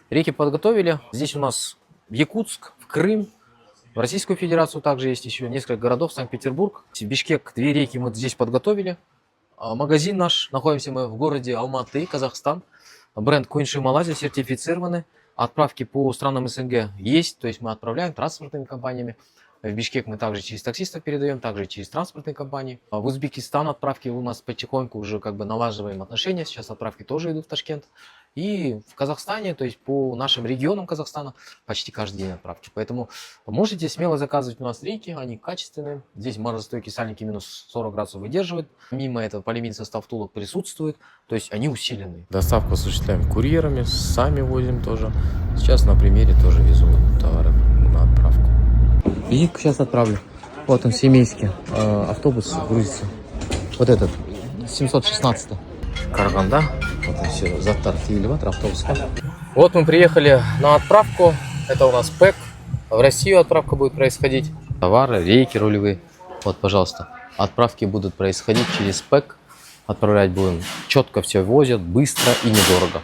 Реки подготовили. Здесь у нас в Якутск, в Крым, в Российскую Федерацию также есть еще несколько городов, Санкт-Петербург. В Бишкек 2 реки мы здесь подготовили. Магазин наш, находимся мы в городе Алматы, Казахстан. Бренд Куинши Малайзия сертифицированы. Отправки по странам СНГ есть, то есть мы отправляем транспортными компаниями. В Бишкек мы также через таксистов передаем, также через транспортные компании. В Узбекистан отправки у нас потихоньку уже как бы налаживаем отношения. Сейчас отправки тоже идут в Ташкент. И в Казахстане, то есть по нашим регионам Казахстана, почти каждый день отправки. Поэтому можете смело заказывать у нас рейки, они качественные. Здесь морозостойкие сальники минус 40 градусов выдерживают. Помимо этого полимерный состав втулок присутствует, то есть они усиленные. Доставку осуществляем курьерами, сами возим тоже. Сейчас на примере тоже везу товары на отправку. И сейчас отправлю. Вот он, семейский автобус грузится. Вот этот, 716. Караганда. Вот он все, Заттар элеватор, автобус. Вот мы приехали на отправку. Это у нас ПЭК. В Россию отправка будет происходить. Товары, рейки рулевые. Вот, пожалуйста. Отправки будут происходить через ПЭК. Отправлять будем. Четко все возят, быстро и недорого.